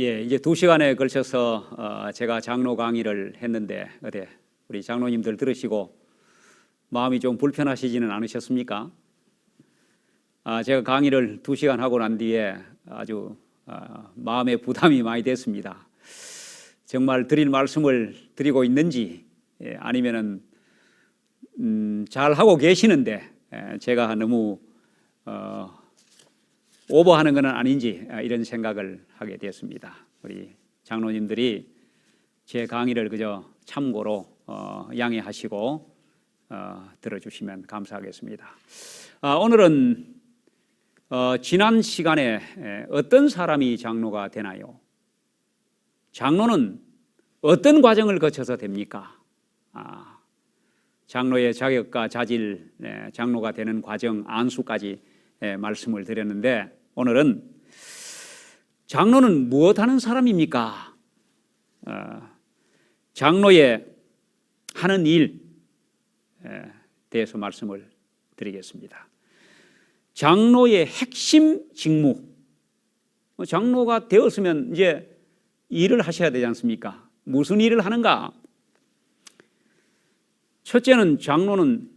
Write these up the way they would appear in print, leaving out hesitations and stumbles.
예, 이제 2시간에 걸쳐서 제가 장로 강의를 했는데 어때 우리 장로님들 들으시고 마음이 좀 불편하시지는 않으셨습니까? 제가 강의를 2시간 하고 난 뒤에 아주 마음에 부담이 많이 됐습니다. 정말 드릴 말씀을 드리고 있는지 아니면은 잘 하고 계시는데 제가 너무 오버하는 것은 아닌지 이런 생각을 하게 되었습니다. 우리 장로님들이 제 강의를 그저 참고로 양해하시고 들어주시면 감사하겠습니다. 오늘은 지난 시간에 어떤 사람이 장로가 되나요? 장로는 어떤 과정을 거쳐서 됩니까? 장로의 자격과 자질, 장로가 되는 과정, 안수까지 말씀을 드렸는데 오늘은 장로는 무엇하는 사람입니까? 장로의 하는 일에 대해서 말씀을 드리겠습니다. 장로의 핵심 직무, 장로가 되었으면 이제 일을 하셔야 되지 않습니까? 무슨 일을 하는가? 첫째는 장로는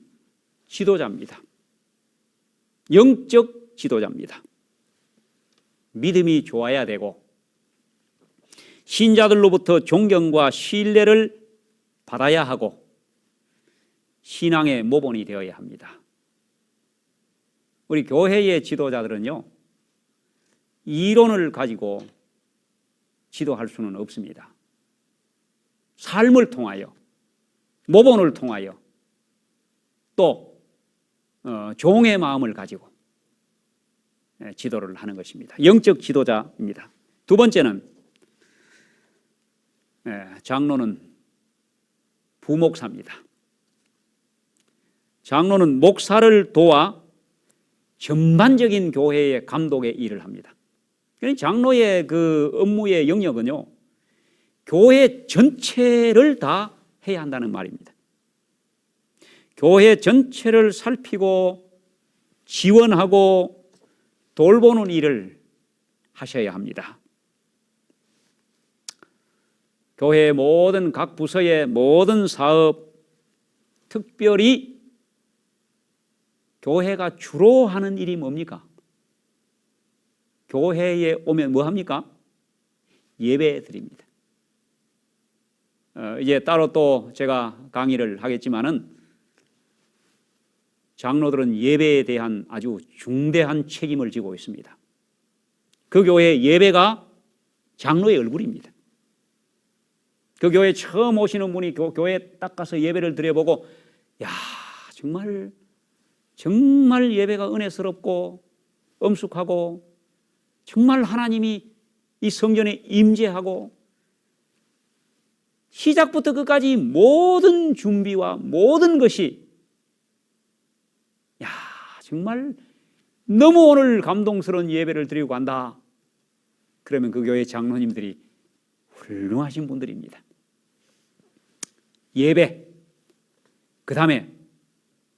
지도자입니다. 영적 지도자입니다. 믿음이 좋아야 되고 신자들로부터 존경과 신뢰를 받아야 하고 신앙의 모본이 되어야 합니다. 우리 교회의 지도자들은요, 이론을 가지고 지도할 수는 없습니다. 삶을 통하여, 모본을 통하여 또 종의 마음을 가지고 지도를 하는 것입니다. 영적 지도자입니다. 두 번째는 장로는 부목사입니다. 장로는 목사를 도와 전반적인 교회의 감독의 일을 합니다. 그러니까 장로의 그 업무의 영역은요, 교회 전체를 다 해야 한다는 말입니다. 교회 전체를 살피고 지원하고 돌보는 일을 하셔야 합니다. 교회의 모든 각 부서의 모든 사업, 특별히 교회가 주로 하는 일이 뭡니까? 교회에 오면 뭐 합니까? 예배 드립니다. 이제 따로 또 제가 강의를 하겠지만은 장로들은 예배에 대한 아주 중대한 책임을 지고 있습니다. 그 교회의 예배가 장로의 얼굴입니다. 그 교회에 처음 오시는 분이 교회에 딱 가서 예배를 드려보고, 야, 정말 예배가 은혜스럽고 엄숙하고 정말 하나님이 이 성전에 임재하고 시작부터 끝까지 모든 준비와 모든 것이 정말 너무 오늘 감동스러운 예배를 드리고 간다. 그러면 그 교회 장로님들이 훌륭하신 분들입니다. 예배, 그 다음에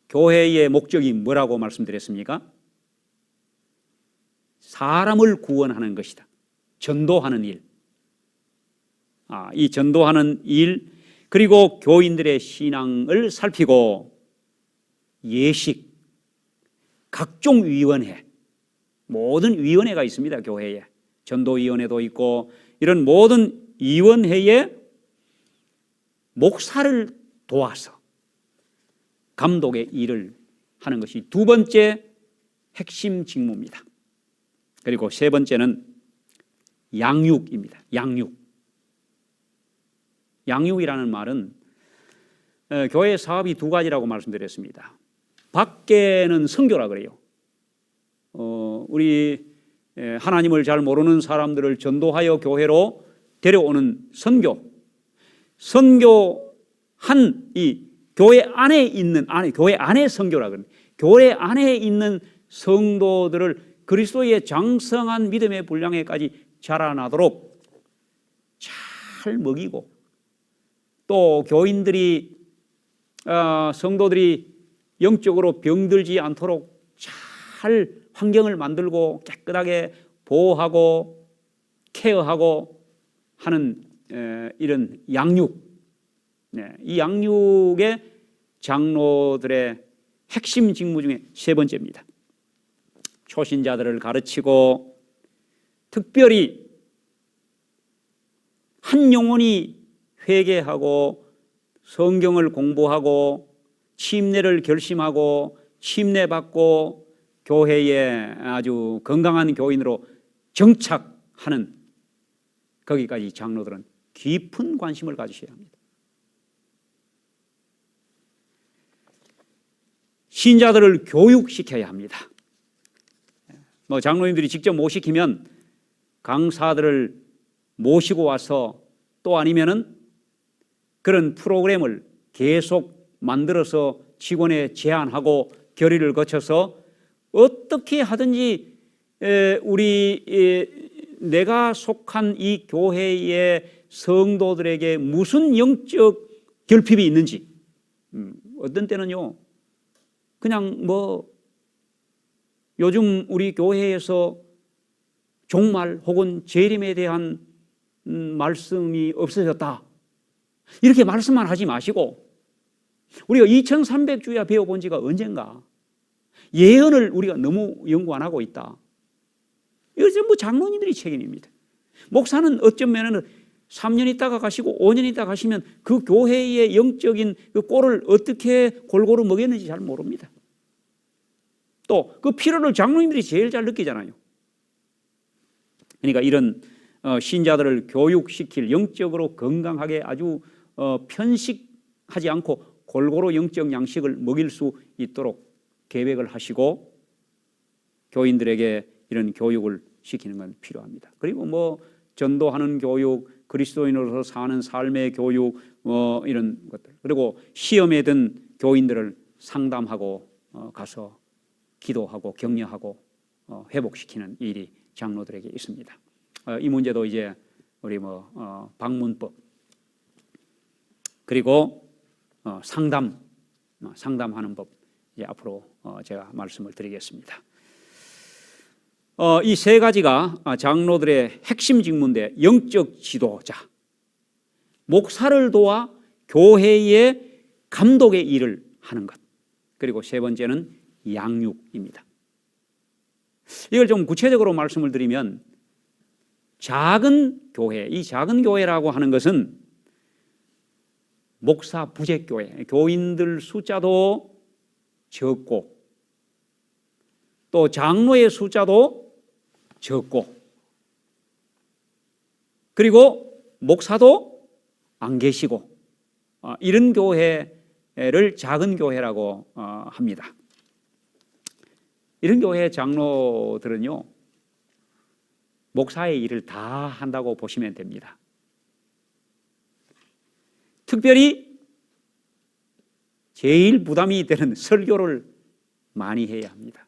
교회의 목적이 뭐라고 말씀드렸습니까? 사람을 구원하는 것이다. 전도하는 일. 이 전도하는 일, 그리고 교인들의 신앙을 살피고 예식, 각종 위원회, 모든 위원회가 있습니다. 교회에 전도위원회도 있고 이런 모든 위원회에 목사를 도와서 감독의 일을 하는 것이 두 번째 핵심 직무입니다. 그리고 세 번째는 양육입니다. 양육이라는 말은 교회 사업이 두 가지라고 말씀드렸습니다. 밖에는 선교라 그래요. 우리 하나님을 잘 모르는 사람들을 전도하여 교회로 데려오는 선교한 이 교회 안에 있는 교회 안에 선교라 그래요. 교회 안에 있는 성도들을 그리스도의 장성한 믿음의 분량에까지 자라나도록 잘 먹이고 또 교인들이 성도들이 영적으로 병들지 않도록 잘 환경을 만들고 깨끗하게 보호하고 케어하고 하는 이런 양육, 이 양육의 장로들의 핵심 직무 중에 세 번째입니다. 초신자들을 가르치고 특별히 한 영혼이 회개하고 성경을 공부하고 침례를 결심하고 침례받고 교회에 아주 건강한 교인으로 정착하는 거기까지 장로들은 깊은 관심을 가지셔야 합니다. 신자들을 교육시켜야 합니다. 장로님들이 직접 못 시키면 강사들을 모시고 와서 또 아니면은 그런 프로그램을 계속 만들어서 직원에 제안하고 결의를 거쳐서 어떻게 하든지 내가 속한 이 교회의 성도들에게 무슨 영적 결핍이 있는지, 어떤 때는요 그냥 요즘 우리 교회에서 종말 혹은 재림에 대한 말씀이 없어졌다, 이렇게 말씀만 하지 마시고 우리가 2300주야 배워본 지가 언젠가, 예언을 우리가 너무 연구 안 하고 있다. 이거 전부 장로님들이 책임입니다. 목사는 어쩌면 3년 있다가 가시고 5년 있다가 가시면 그 교회의 영적인 그 꼴을 어떻게 골고루 먹였는지 잘 모릅니다. 또 그 필요를 장로님들이 제일 잘 느끼잖아요. 그러니까 이런 신자들을 교육시킬, 영적으로 건강하게 아주 편식하지 않고 골고루 영적 양식을 먹일 수 있도록 계획을 하시고 교인들에게 이런 교육을 시키는 건 필요합니다. 그리고 전도하는 교육, 그리스도인으로서 사는 삶의 교육, 이런 것들, 그리고 시험에 든 교인들을 상담하고 가서 기도하고 격려하고 회복시키는 일이 장로들에게 있습니다. 이 문제도 이제 우리 방문법 그리고 상담하는 법, 이제 앞으로 제가 말씀을 드리겠습니다. 이 세 가지가 장로들의 핵심 직무인데, 영적 지도자, 목사를 도와 교회의 감독의 일을 하는 것, 그리고 세 번째는 양육입니다. 이걸 좀 구체적으로 말씀을 드리면, 작은 교회, 이 작은 교회라고 하는 것은 목사 부재교회, 교인들 숫자도 적고 또 장로의 숫자도 적고 그리고 목사도 안 계시고, 이런 교회를 작은 교회라고 합니다. 이런 교회 장로들은요 목사의 일을 다 한다고 보시면 됩니다. 특별히 제일 부담이 되는 설교를 많이 해야 합니다.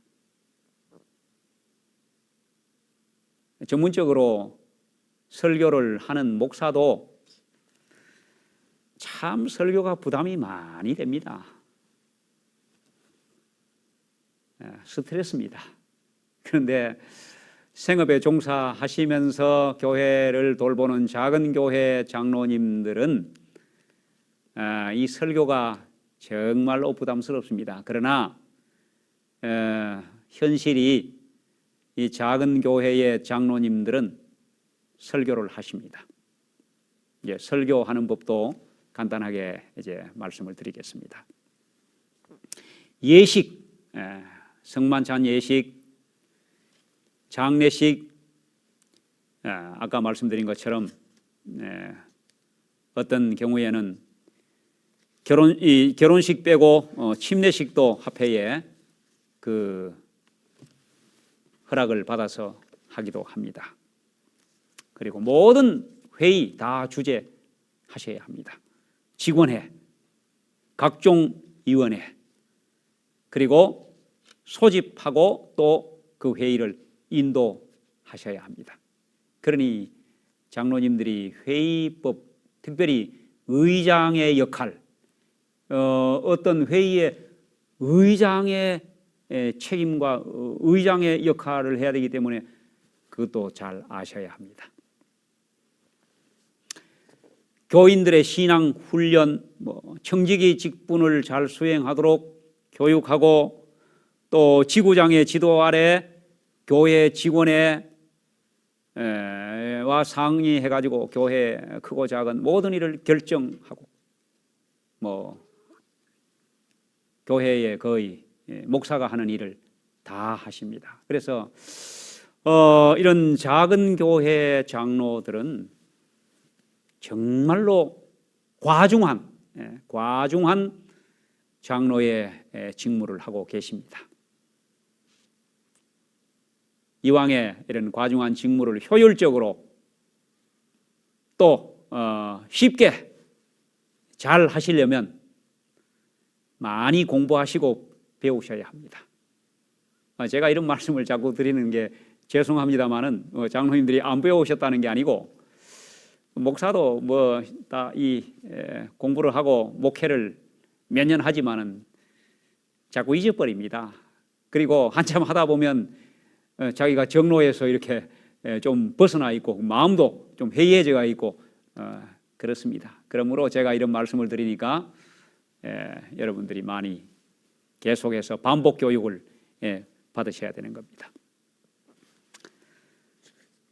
전문적으로 설교를 하는 목사도 참 설교가 부담이 많이 됩니다. 스트레스입니다. 그런데 생업에 종사하시면서 교회를 돌보는 작은 교회 장로님들은 이 설교가 정말로 부담스럽습니다. 그러나 현실이 이 작은 교회의 장로님들은 설교를 하십니다. 이제 설교하는 법도 간단하게 이제 말씀을 드리겠습니다. 예식, 성만찬 예식, 장례식, 아까 말씀드린 것처럼 어떤 경우에는 결혼식 빼고 침례식도 합회에 그 허락을 받아서 하기도 합니다. 그리고 모든 회의 다 주재하셔야 합니다. 직원회, 각종 위원회, 그리고 소집하고 또 그 회의를 인도하셔야 합니다. 그러니 장로님들이 회의법, 특별히 의장의 역할, 어떤 회의의 의장의 책임과 의장의 역할을 해야 되기 때문에 그것도 잘 아셔야 합니다. 교인들의 신앙 훈련, 청지기 직분을 잘 수행하도록 교육하고, 또 지구장의 지도 아래 교회 직원의 와 상의해가지고 교회 크고 작은 모든 일을 결정하고, 교회의 거의 목사가 하는 일을 다 하십니다. 그래서 이런 작은 교회 장로들은 정말로 과중한 장로의 직무를 하고 계십니다. 이왕에 이런 과중한 직무를 효율적으로 또 쉽게 잘 하시려면 많이 공부하시고 배우셔야 합니다. 제가 이런 말씀을 자꾸 드리는 게 죄송합니다만은 장로님들이 안 배우셨다는 게 아니고, 목사도 다 이 공부를 하고 목회를 몇 년 하지만은 자꾸 잊어버립니다. 그리고 한참 하다 보면 자기가 정로에서 이렇게 좀 벗어나 있고 마음도 좀 해이해져 있고 그렇습니다. 그러므로 제가 이런 말씀을 드리니까 여러분들이 많이 계속해서 반복 교육을 받으셔야 되는 겁니다.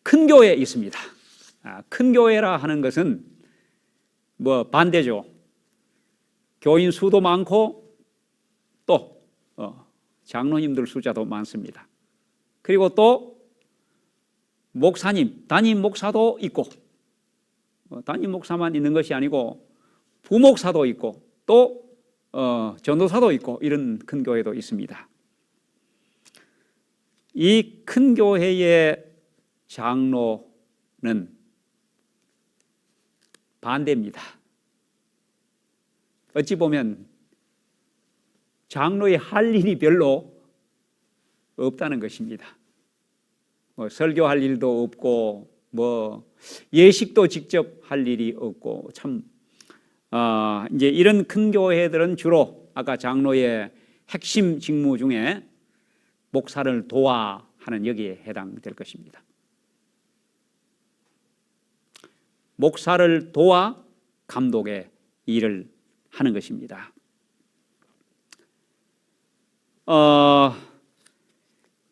큰 교회 있습니다. 큰 교회라 하는 것은 반대죠. 교인 수도 많고 또 장로님들 숫자도 많습니다. 그리고 또 목사님, 담임 목사도 있고, 담임 목사만 있는 것이 아니고 부목사도 있고 또 전도사도 있고, 이런 큰 교회도 있습니다. 이 큰 교회의 장로는 반대입니다. 어찌 보면 장로의 할 일이 별로 없다는 것입니다. 설교할 일도 없고 예식도 직접 할 일이 없고, 참 이제 이런 큰 교회들은 주로 아까 장로의 핵심 직무 중에 목사를 도와 하는 여기에 해당될 것입니다. 목사를 도와 감독의 일을 하는 것입니다.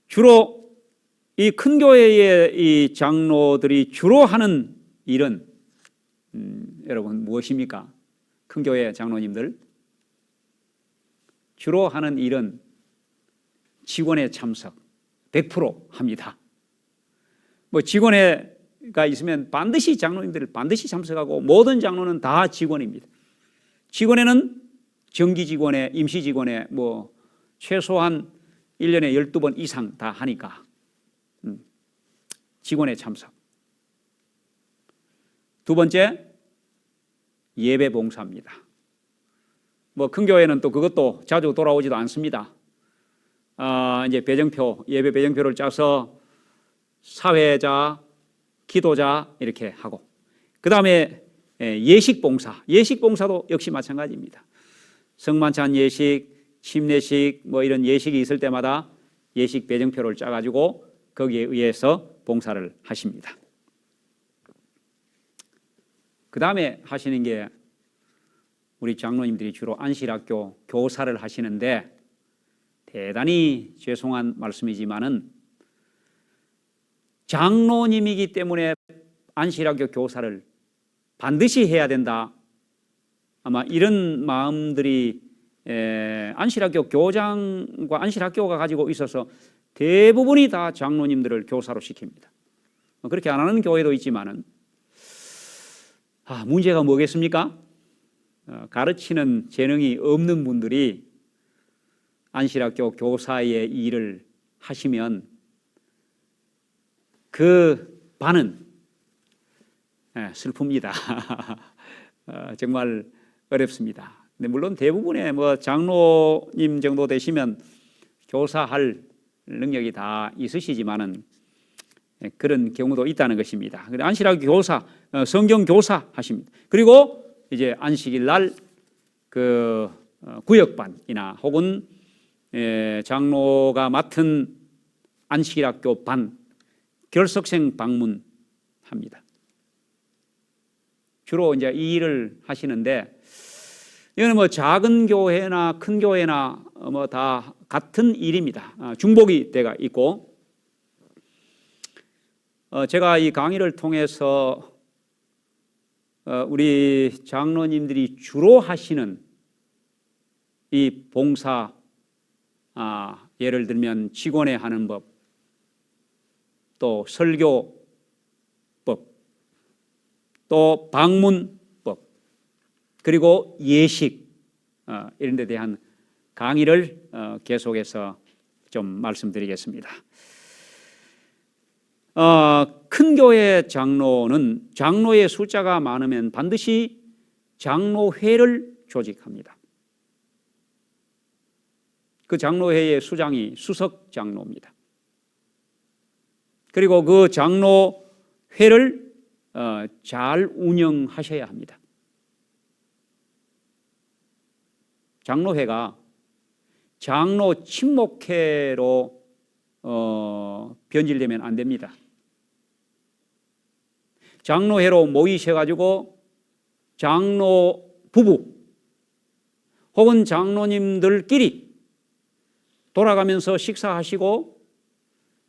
주로 이 큰 교회의 이 장로들이 주로 하는 일은 여러분 무엇입니까? 큰 교회 장로님들 주로 하는 일은 직원회 참석 100% 합니다. 직원회가 있으면 반드시 장로님들 반드시 참석하고, 모든 장로는 다 직원입니다. 직원회는 정기 직원회, 임시 직원회 최소한 1년에 12번 이상 다 하니까 직원회 참석. 두 번째, 예배 봉사입니다. 큰 교회는 또 그것도 자주 돌아오지도 않습니다. 이제 예배 배정표를 짜서 사회자, 기도자 이렇게 하고, 그 다음에 예식 봉사도 역시 마찬가지입니다. 성만찬 예식, 침례식 이런 예식이 있을 때마다 예식 배정표를 짜가지고 거기에 의해서 봉사를 하십니다. 그 다음에 하시는 게 우리 장로님들이 주로 안식학교 교사를 하시는데, 대단히 죄송한 말씀이지만은 장로님이기 때문에 안식학교 교사를 반드시 해야 된다, 아마 이런 마음들이 안식학교 교장과 안식학교가 가지고 있어서 대부분이 다 장로님들을 교사로 시킵니다. 그렇게 안 하는 교회도 있지만은 문제가 뭐겠습니까? 가르치는 재능이 없는 분들이 안식학교 교사의 일을 하시면 그 반은 슬픕니다. 정말 어렵습니다. 근데 물론 대부분의 장로님 정도 되시면 교사할 능력이 다 있으시지만은 그런 경우도 있다는 것입니다. 안식학교 교사, 성경 교사 하십니다. 그리고 이제 안식일 날 그 구역반이나 혹은 장로가 맡은 안식일학교 반 결석생 방문합니다. 주로 이제 이 일을 하시는데, 이거는 뭐 작은 교회나 큰 교회나 뭐 다 같은 일입니다. 중보기 때가 있고, 제가 이 강의를 통해서 우리 장로님들이 주로 하시는 이 봉사, 예를 들면 직원회 하는 법, 또 설교법, 또 방문법, 그리고 예식, 이런 데 대한 강의를 계속해서 좀 말씀드리겠습니다. 큰 교회 장로는 장로의 숫자가 많으면 반드시 장로회를 조직합니다. 그 장로회의 수장이 수석 장로입니다. 그리고 그 장로회를 잘 운영하셔야 합니다. 장로회가 장로 친목회로 변질되면 안 됩니다. 장로회로 모이셔가지고 장로 부부 혹은 장로님들끼리 돌아가면서 식사하시고,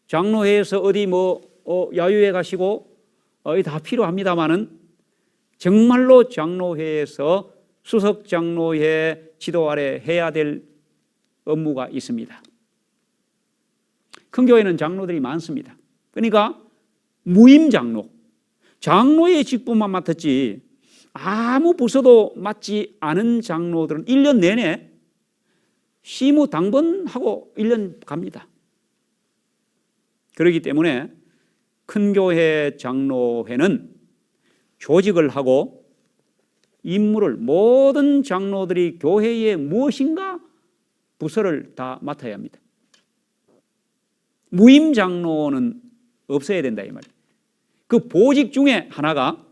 장로회에서 어디 야유회 가시고 다 필요합니다마는 정말로 장로회에서 수석 장로회 지도 아래 해야 될 업무가 있습니다. 큰 교회는 장로들이 많습니다. 그러니까 무임 장로, 장로의 직분만 맡았지 아무 부서도 맡지 않은 장로들은 1년 내내 시무 당번하고 1년 갑니다. 그렇기 때문에 큰 교회 장로회는 조직을 하고 임무를, 모든 장로들이 교회의 무엇인가 부서를 다 맡아야 합니다. 무임 장로는 없어야 된다 이 말이에요. 그 보직 중에 하나가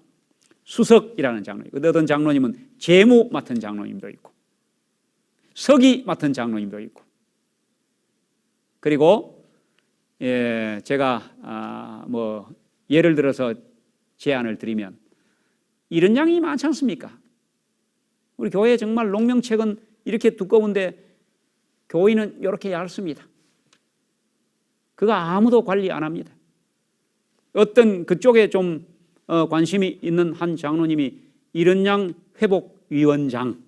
수석이라는 장로이고, 어떤 장로님은 재무 맡은 장로님도 있고, 서기 맡은 장로님도 있고, 그리고 제가 예를 들어서 제안을 드리면, 이런 양이 많지 않습니까? 우리 교회 정말 농명책은 이렇게 두꺼운데 교인은 이렇게 얇습니다. 그거 아무도 관리 안 합니다. 어떤 그쪽에 좀 관심이 있는 한 장로님이 이런 양 회복위원장,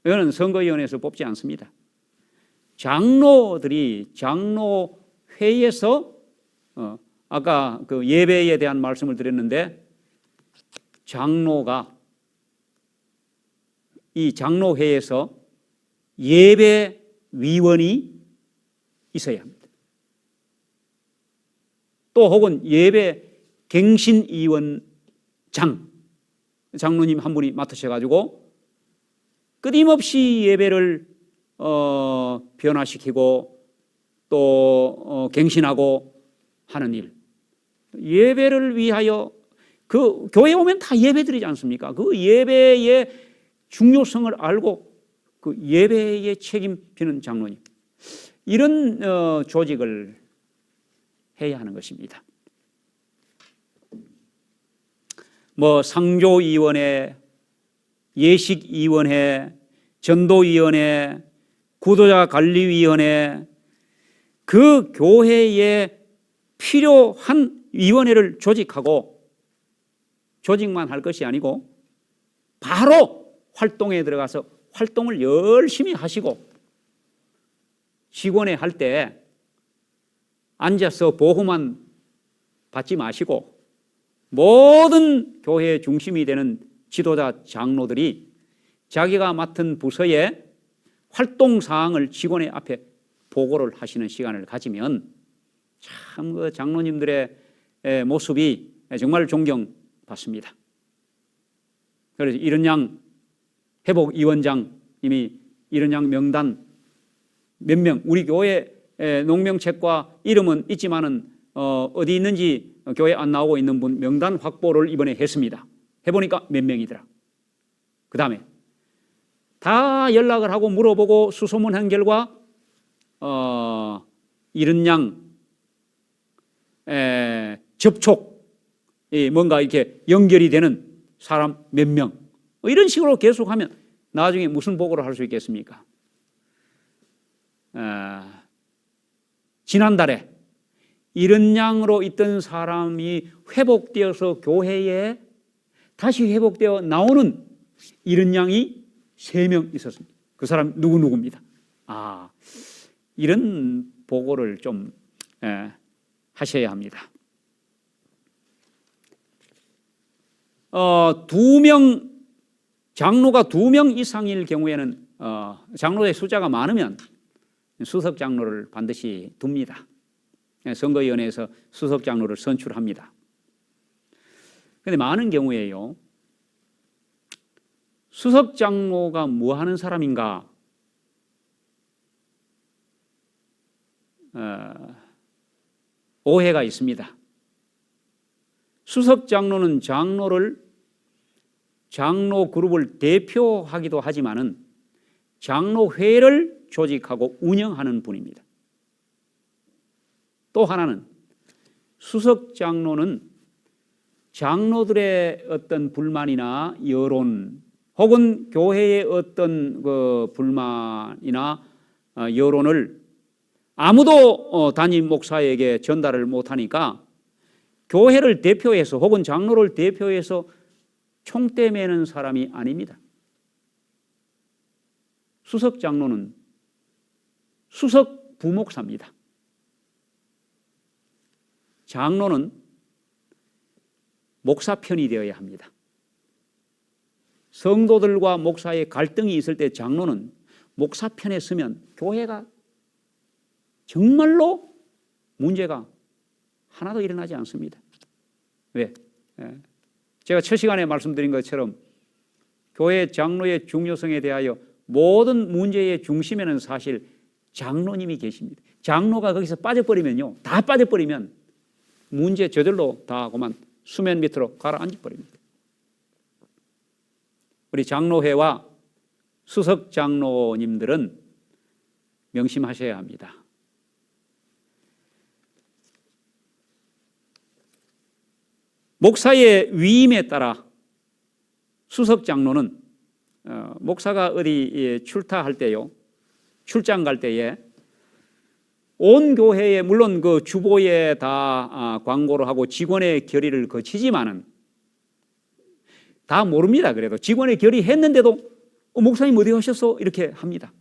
이거는 선거위원회에서 뽑지 않습니다. 장로들이 장로회에서 아까 그 예배에 대한 말씀을 드렸는데, 장로가 이 장로회에서 예배위원이 있어야 합니다. 또 혹은 예배 갱신위원장, 장로님 한 분이 맡으셔가지고 끊임없이 예배를 변화시키고 또 갱신하고 하는 일, 예배를 위하여, 그 교회 오면 다 예배 드리지 않습니까? 그 예배의 중요성을 알고 그 예배에 책임지는 장로님, 이런 조직을 해야 하는 것입니다. 상조위원회, 예식위원회, 전도위원회, 구도자관리위원회, 그 교회에 필요한 위원회를 조직하고, 조직만 할 것이 아니고 바로 활동에 들어가서 활동을 열심히 하시고, 직원회 할 때 앉아서 보호만 받지 마시고, 모든 교회의 중심이 되는 지도자 장로들이 자기가 맡은 부서의 활동사항을 직원의 앞에 보고를 하시는 시간을 가지면 참 그 장로님들의 모습이 정말 존경받습니다. 그래서 이런 양 회복위원장님이 이런 양 명단 몇 명, 우리 교회 농명책과 이름은 있지만은 어디 있는지 교회 안 나오고 있는 분 명단 확보를 이번에 했습니다. 해보니까 몇 명이더라. 그 다음에 다 연락을 하고 물어보고 수소문한 결과 이런 양 접촉, 뭔가 이렇게 연결이 되는 사람 몇 명, 이런 식으로 계속하면 나중에 무슨 보고를 할 수 있겠습니까? 지난달에 이런 양으로 있던 사람이 회복되어서 교회에 다시 회복되어 나오는 이런 양이 3명 있었습니다. 그 사람 누구입니다. 이런 보고를 좀 하셔야 합니다. 2명, 장로가 2명 이상일 경우에는 장로의 숫자가 많으면 수석 장로를 반드시 둡니다. 선거위원회에서 수석 장로를 선출합니다. 그런데 많은 경우에요, 수석 장로가 뭐 하는 사람인가? 오해가 있습니다. 수석 장로는 장로 그룹을 대표하기도 하지만은 장로회를 조직하고 운영하는 분입니다. 또 하나는 수석 장로는 장로들의 어떤 불만이나 여론 혹은 교회의 어떤 그 불만이나 여론을 아무도 담임 목사에게 전달을 못하니까 교회를 대표해서 혹은 장로를 대표해서 총대 매는 사람이 아닙니다. 수석 장로는 수석 부목사입니다. 장로는 목사 편이 되어야 합니다. 성도들과 목사의 갈등이 있을 때 장로는 목사 편에 서면 교회가 정말로 문제가 하나도 일어나지 않습니다. 왜? 제가 첫 시간에 말씀드린 것처럼 교회 장로의 중요성에 대하여 모든 문제의 중심에는 사실 장로님이 계십니다. 장로가 거기서 빠져버리면요, 다 빠져버리면 문제 저절로 다 그만 수면 밑으로 가라앉아 버립니다. 우리 장로회와 수석 장로님들은 명심하셔야 합니다. 목사의 위임에 따라 수석 장로는 목사가 어디 출타할 때요, 출장 갈 때에 온 교회에 물론 그 주보에 다 광고를 하고 직원의 결의를 거치지만은 다 모릅니다. 그래도 직원의 결의했는데도 목사님 어디 가셨어? 이렇게 합니다.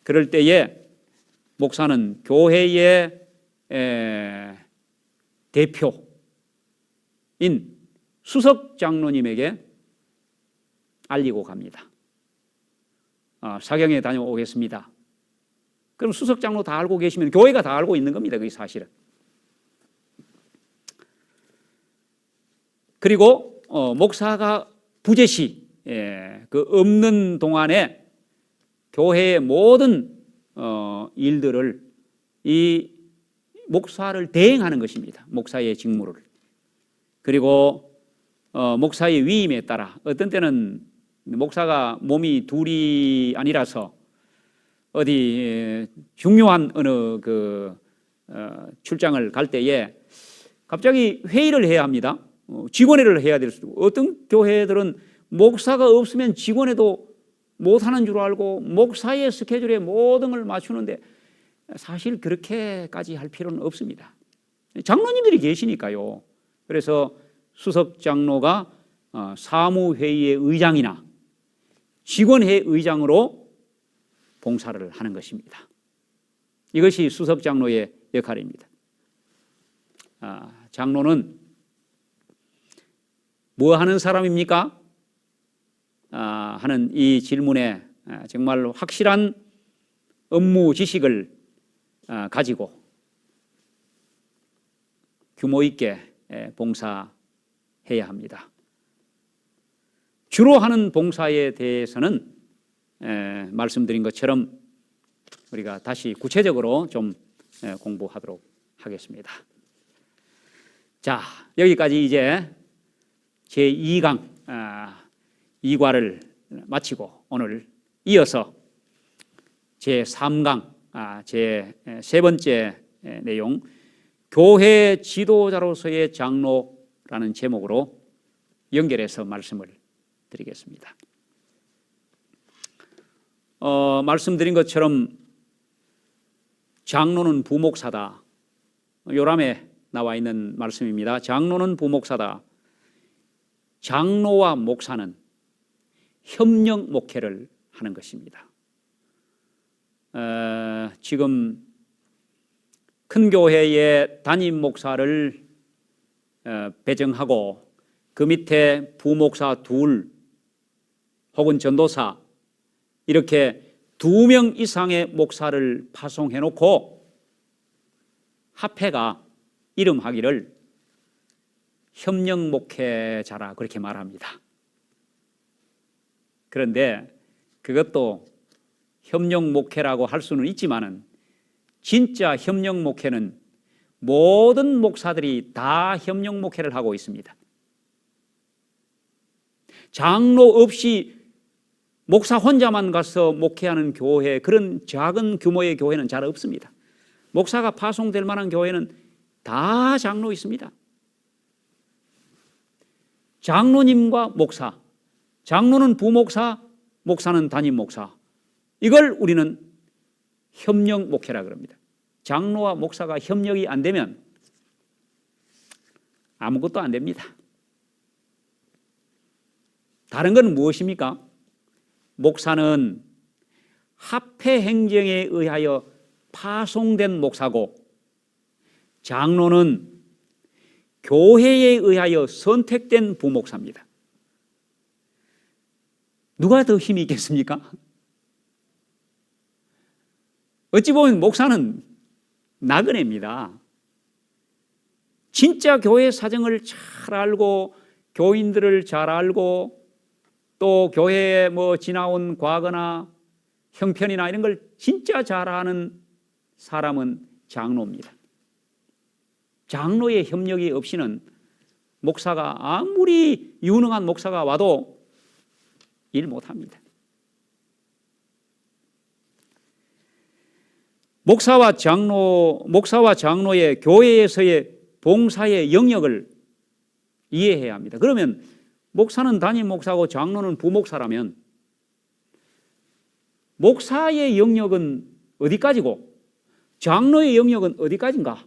그럴 때에 목사는 교회의 대표인 수석 장로님에게 알리고 갑니다. 사경에 다녀오겠습니다. 그럼 수석 장로 다 알고 계시면 교회가 다 알고 있는 겁니다. 그게 사실은. 그리고 목사가 부재시 그 없는 동안에 교회의 모든 일들을 이 목사를 대행하는 것입니다. 목사의 직무를. 그리고 목사의 위임에 따라 어떤 때는 목사가 몸이 둘이 아니라서 어디 중요한 어느 그 출장을 갈 때에 갑자기 회의를 해야 합니다. 직원회를 해야 될 수도 있고, 어떤 교회들은 목사가 없으면 직원회도 못하는 줄 알고 목사의 스케줄에 모든 걸 맞추는데 사실 그렇게까지 할 필요는 없습니다. 장로님들이 계시니까요. 그래서 수석 장로가 사무회의의 의장이나 직원회 의장으로 봉사를 하는 것입니다. 이것이 수석 장로의 역할입니다. 장로는 뭐 하는 사람입니까? 하는 이 질문에 정말 확실한 업무 지식을 가지고 규모 있게 봉사해야 합니다. 주로 하는 봉사에 대해서는 말씀드린 것처럼 우리가 다시 구체적으로 좀 공부하도록 하겠습니다. 자, 여기까지 이제 제2강 2과를 마치고 오늘 이어서 제3강 제 세 번째 내용, 교회 지도자로서의 장로라는 제목으로 연결해서 말씀을 드리겠습니다. 말씀드린 것처럼 장로는 부목사다. 요람에 나와 있는 말씀입니다. 장로는 부목사다. 장로와 목사는 협력 목회를 하는 것입니다. 지금 큰 교회의 담임 목사를 배정하고 그 밑에 부목사 둘 혹은 전도사 이렇게 2명 이상의 목사를 파송해 놓고 합회가 이름하기를 협력 목회자라 그렇게 말합니다. 그런데 그것도 협력 목회라고 할 수는 있지만은 진짜 협력 목회는 모든 목사들이 다 협력 목회를 하고 있습니다. 장로 없이 목사 혼자만 가서 목회하는 교회, 그런 작은 규모의 교회는 잘 없습니다. 목사가 파송될 만한 교회는 다 장로 있습니다. 장로님과 목사, 장로는 부목사, 목사는 담임 목사, 이걸 우리는 협력 목회라 그럽니다. 장로와 목사가 협력이 안 되면 아무것도 안 됩니다. 다른 건 무엇입니까? 목사는 합회 행정에 의하여 파송된 목사고, 장로는 교회에 의하여 선택된 부목사입니다. 누가 더 힘이 있겠습니까? 어찌 보면 목사는 나그네입니다. 진짜 교회 사정을 잘 알고 교인들을 잘 알고 또 교회에 지나온 과거나 형편이나 이런 걸 진짜 잘 아는 사람은 장로입니다. 장로의 협력이 없이는 목사가 아무리 유능한 목사가 와도 일 못합니다. 목사와 장로의 교회에서의 봉사의 영역을 이해해야 합니다. 그러면 목사는 담임 목사고 장로는 부목사라면 목사의 영역은 어디까지고 장로의 영역은 어디까지인가?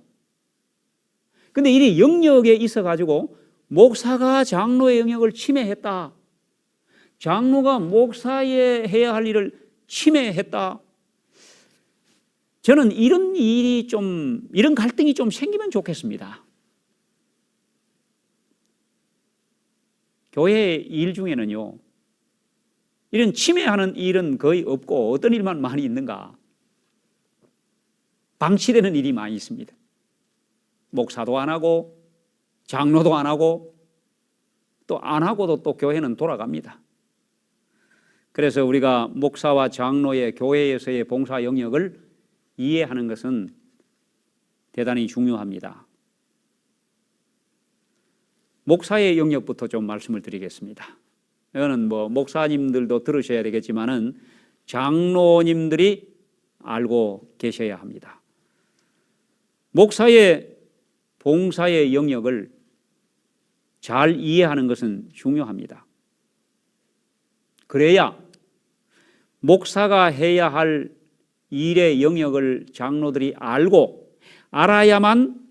근데 이 영역에 있어 가지고 목사가 장로의 영역을 침해했다, 장로가 목사에 해야 할 일을 침해했다, 저는 이런 갈등이 좀 생기면 좋겠습니다. 교회 일 중에는요, 이런 침해하는 일은 거의 없고 어떤 일만 많이 있는가? 방치되는 일이 많이 있습니다. 목사도 안 하고 장로도 안 하고 또 안 하고도 또 교회는 돌아갑니다. 그래서 우리가 목사와 장로의 교회에서의 봉사 영역을 이해하는 것은 대단히 중요합니다. 목사의 영역부터 좀 말씀을 드리겠습니다. 이거는 목사님들도 들으셔야 되겠지만은 장로님들이 알고 계셔야 합니다. 목사의 봉사의 영역을 잘 이해하는 것은 중요합니다. 그래야 목사가 해야 할 일의 영역을 장로들이 알고 알아야만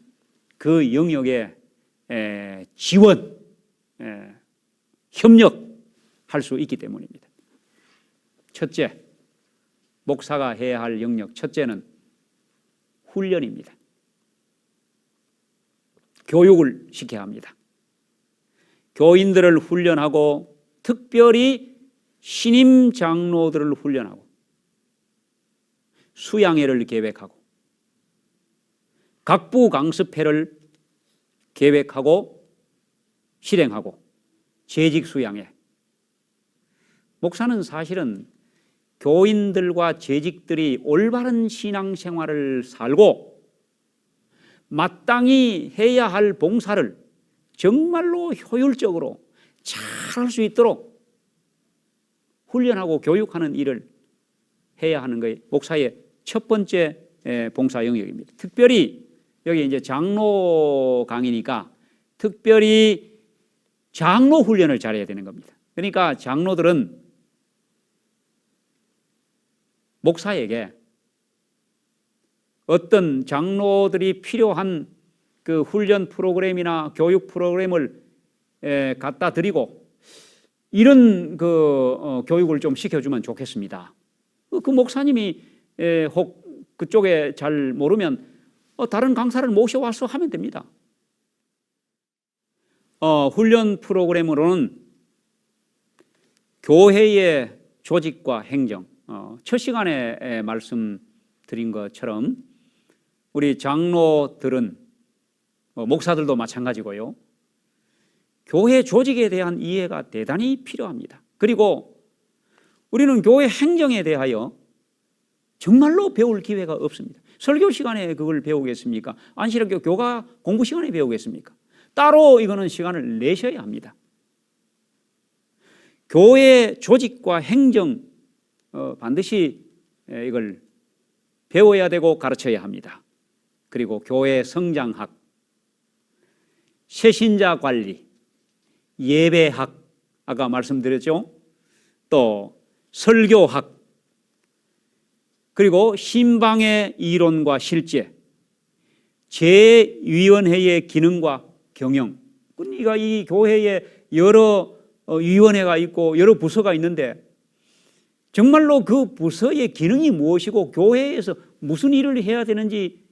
그 영역에 지원, 협력할 수 있기 때문입니다. 첫째, 목사가 해야 할 영역 첫째는 훈련입니다. 교육을 시켜야 합니다. 교인들을 훈련하고 특별히 신임 장로들을 훈련하고 수양회를 계획하고 각부 강습회를 계획하고 실행하고 재직 수양회. 목사는 사실은 교인들과 재직들이 올바른 신앙생활을 살고 마땅히 해야 할 봉사를 정말로 효율적으로 잘 할 수 있도록 훈련하고 교육하는 일을 해야 하는 것이 목사의 첫 번째 봉사 영역입니다. 특별히 여기 이제 장로 강의니까 특별히 장로 훈련을 잘해야 되는 겁니다. 그러니까 장로들은 목사에게 어떤 장로들이 필요한 그 훈련 프로그램이나 교육 프로그램을 갖다 드리고 이런 교육을 좀 시켜주면 좋겠습니다. 그 목사님이 혹 그쪽에 잘 모르면 다른 강사를 모셔와서 하면 됩니다. 훈련 프로그램으로는 교회의 조직과 행정, 첫 시간에 말씀드린 것처럼 우리 장로들은 목사들도 마찬가지고요. 교회 조직에 대한 이해가 대단히 필요합니다. 그리고 우리는 교회 행정에 대하여 정말로 배울 기회가 없습니다. 설교 시간에 그걸 배우겠습니까? 안식일교 교가 공부 시간에 배우겠습니까? 따로 이거는 시간을 내셔야 합니다. 교회 조직과 행정 반드시 이걸 배워야 되고 가르쳐야 합니다. 그리고 교회 성장학, 새신자 관리, 예배학, 아까 말씀드렸죠. 또 설교학, 그리고 신방의 이론과 실제, 제위원회의 기능과 경영. 그러니까 이 교회에 여러 위원회가 있고 여러 부서가 있는데 정말로 그 부서의 기능이 무엇이고 교회에서 무슨 일을 해야 되는지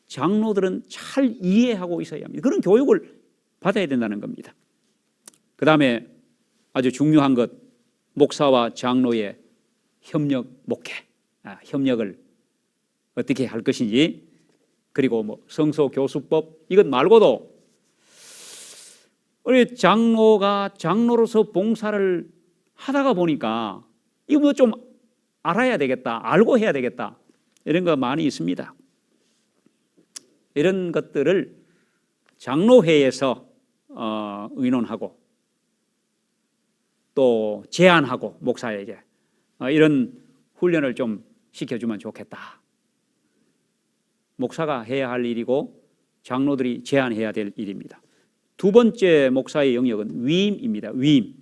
장로들은 잘 이해하고 있어야 합니다. 그런 교육을 받아야 된다는 겁니다. 그 다음에 아주 중요한 것, 목사와 장로의 협력 목회, 협력을 어떻게 할 것인지, 그리고 성소교수법, 이것 말고도 우리 장로가 장로로서 봉사를 하다가 보니까 이거 좀 알아야 되겠다, 알고 해야 되겠다, 이런 거 많이 있습니다. 이런 것들을 장로회에서 의논하고 또 제안하고 목사에게 이런 훈련을 좀 시켜주면 좋겠다. 목사가 해야 할 일이고 장로들이 제안해야 될 일입니다. 두 번째 목사의 영역은 위임입니다. 위임.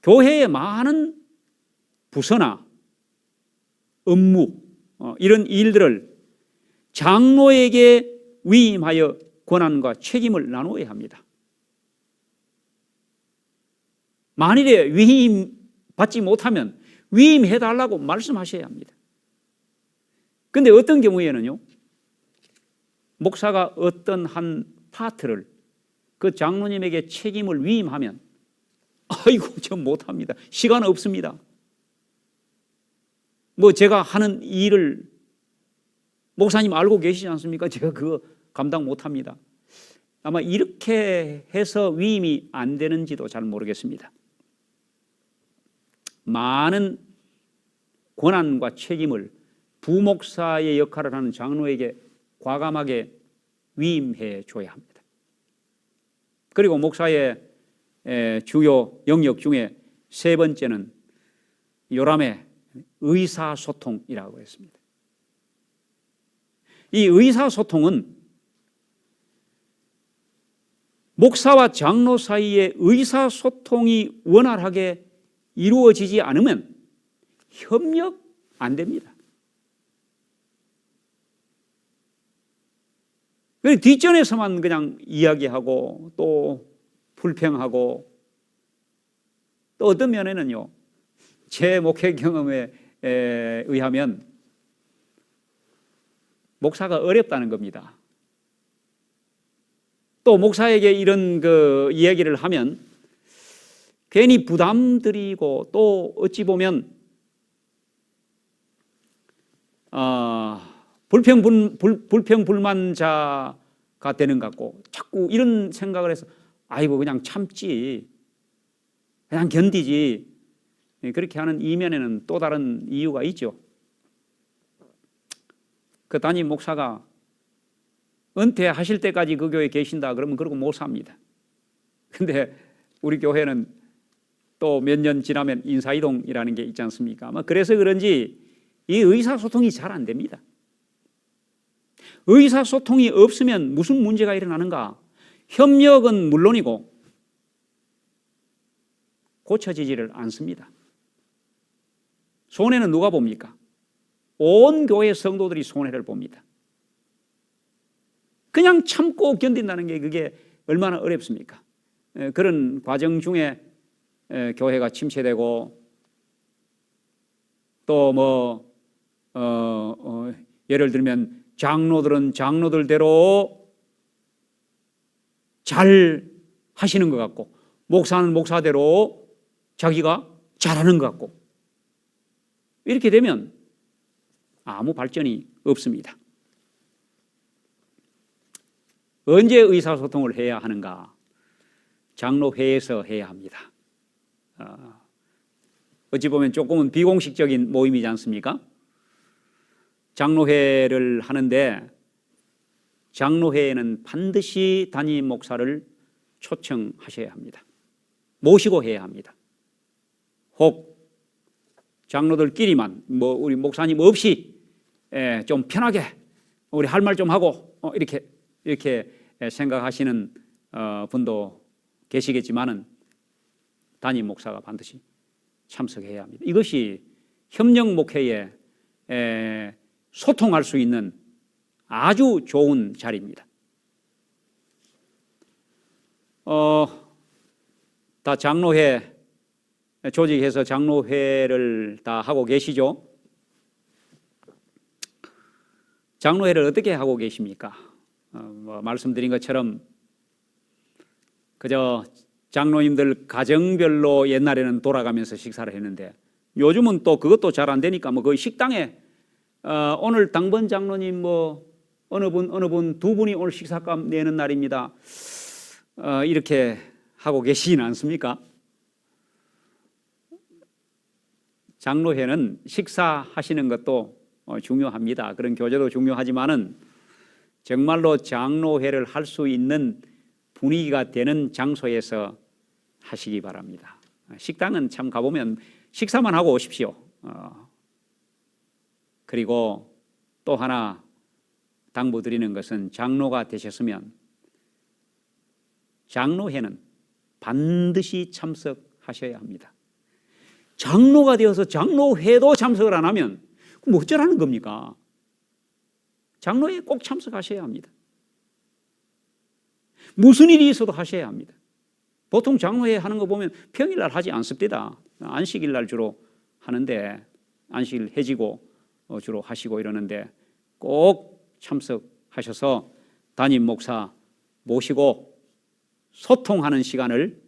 교회의 많은 부서나 업무, 이런 일들을 장로에게 위임하여 권한과 책임을 나누어야 합니다. 만일에 위임 받지 못하면 위임해달라고 말씀하셔야 합니다. 그런데 어떤 경우에는요, 목사가 어떤 한 파트를 그 장로님에게 책임을 위임하면 아이고 저 못합니다. 시간 없습니다. 제가 하는 일을 목사님 알고 계시지 않습니까? 제가 그거 감당 못합니다. 아마 이렇게 해서 위임이 안 되는지도 잘 모르겠습니다. 많은 권한과 책임을 부목사의 역할을 하는 장로에게 과감하게 위임해 줘야 합니다. 그리고 목사의 주요 영역 중에 세 번째는 요람의 의사소통이라고 했습니다. 이 의사소통은 목사와 장로 사이의 의사소통이 원활하게 이루어지지 않으면 협력 안 됩니다. 뒷전에서만 그냥 이야기하고 또 불평하고, 또 어떤 면에는요, 제 목회 경험에 의하면 목사가 어렵다는 겁니다. 또 목사에게 이런 이야기를 하면 괜히 부담드리고, 또 어찌 보면 불평불만자가 되는 것 같고, 자꾸 이런 생각을 해서 아이고 그냥 참지, 그냥 견디지, 그렇게 하는 이면에는 또 다른 이유가 있죠. 그 담임 목사가 은퇴하실 때까지 그 교회에 계신다 그러면 그러고 못 삽니다. 근데 우리 교회는 또 몇 년 지나면 인사이동이라는 게 있지 않습니까? 아마 그래서 그런지 이 의사소통이 잘 안 됩니다. 의사소통이 없으면 무슨 문제가 일어나는가? 협력은 물론이고 고쳐지지를 않습니다. 손해는 누가 봅니까? 온 교회 성도들이 손해를 봅니다. 그냥 참고 견딘다는 게 그게 얼마나 어렵습니까? 그런 과정 중에 교회가 침체되고 또 예를 들면 장로들은 장로들대로 잘 하시는 것 같고 목사는 목사대로 자기가 잘하는 것 같고 이렇게 되면 아무 발전이 없습니다. 언제 의사소통을 해야 하는가? 장로회에서 해야 합니다. 어찌 보면 조금은 비공식적인 모임이지 않습니까? 장로회를 하는데 장로회에는 반드시 담임 목사를 초청하셔야 합니다. 모시고 해야 합니다. 혹 장로들끼리만 우리 목사님 없이 좀 편하게 우리 할 말 좀 하고 이렇게 생각하시는 분도 계시겠지만은 담임 목사가 반드시 참석해야 합니다. 이것이 협력 목회에 소통할 수 있는 아주 좋은 자리입니다. 다 장로회 조직해서 장로회를 다 하고 계시죠? 장로회를 어떻게 하고 계십니까? 말씀드린 것처럼 그저 장로님들 가정별로 옛날에는 돌아가면서 식사를 했는데 요즘은 또 그것도 잘 안 되니까 거의 식당에 오늘 당번 장로님 어느 분 두 분이 오늘 식사값 내는 날입니다. 이렇게 하고 계시지는 않습니까? 장로회는 식사하시는 것도 중요합니다. 그런 교제도 중요하지만은 정말로 장로회를 할 수 있는 분위기가 되는 장소에서 하시기 바랍니다. 식당은 참 가보면 식사만 하고 오십시오. 그리고 또 하나 당부드리는 것은 장로가 되셨으면 장로회는 반드시 참석하셔야 합니다. 장로가 되어서 장로회도 참석을 안 하면 그럼 어쩌라는 겁니까? 장로회에 꼭 참석하셔야 합니다. 무슨 일이 있어도 하셔야 합니다. 보통 장로회 하는 거 보면 평일날 하지 않습니다. 안식일날 주로 하는데 안식일 해지고 주로 하시고 이러는데 꼭 참석하셔서 담임 목사 모시고 소통하는 시간을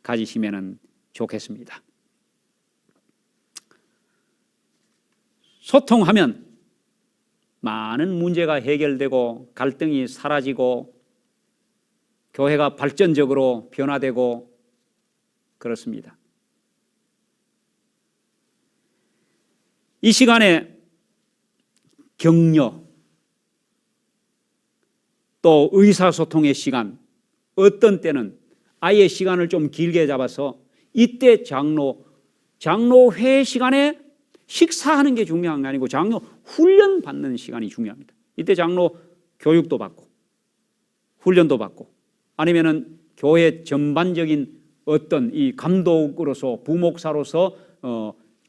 가지시면 좋겠습니다. 소통하면 많은 문제가 해결되고 갈등이 사라지고 교회가 발전적으로 변화되고 그렇습니다. 이 시간에 격려 또 의사소통의 시간, 어떤 때는 아예 시간을 좀 길게 잡아서 이때 장로회 시간에 식사하는 게 중요한 게 아니고 장로 훈련 받는 시간이 중요합니다. 이때 장로 교육도 받고 훈련도 받고 아니면은 교회 전반적인 어떤 이 감독으로서 부목사로서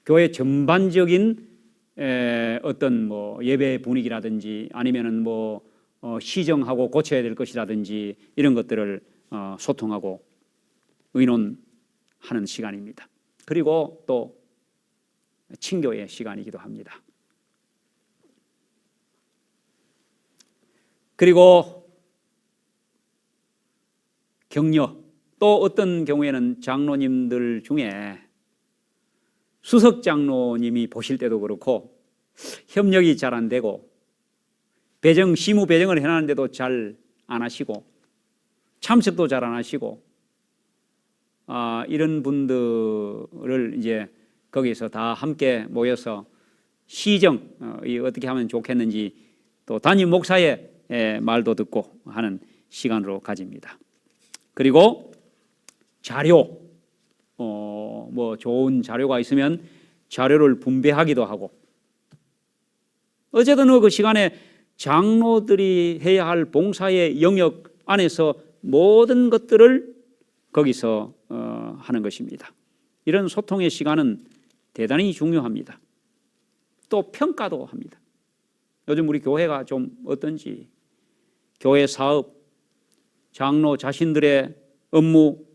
교회 전반적인 어떤 예배 분위기라든지 아니면은 시정하고 고쳐야 될 것이라든지 이런 것들을 소통하고 의논하는 시간입니다. 그리고 또 친교의 시간이기도 합니다. 그리고 격려, 또 어떤 경우에는 장로님들 중에 수석 장로님이 보실 때도 그렇고 협력이 잘 안 되고 시무 배정을 해놨는데도 잘 안 하시고 참석도 잘 안 하시고 이런 분들을 이제 거기서 다 함께 모여서 시정 어떻게 하면 좋겠는지 또 담임 목사의 말도 듣고 하는 시간으로 가집니다. 그리고 자료 좋은 자료가 있으면 자료를 분배하기도 하고 어쨌든 그 시간에 장로들이 해야 할 봉사의 영역 안에서 모든 것들을 거기서 하는 것입니다. 이런 소통의 시간은 대단히 중요합니다. 또 평가도 합니다. 요즘 우리 교회가 좀 어떤지, 교회 사업, 장로 자신들의 업무,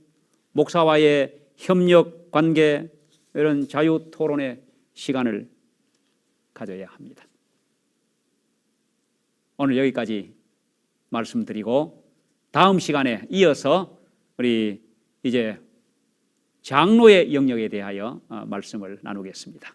목사와의 협력 관계, 이런 자유 토론의 시간을 가져야 합니다. 오늘 여기까지 말씀드리고 다음 시간에 이어서 우리 이제 장로의 영역에 대하여 말씀을 나누겠습니다.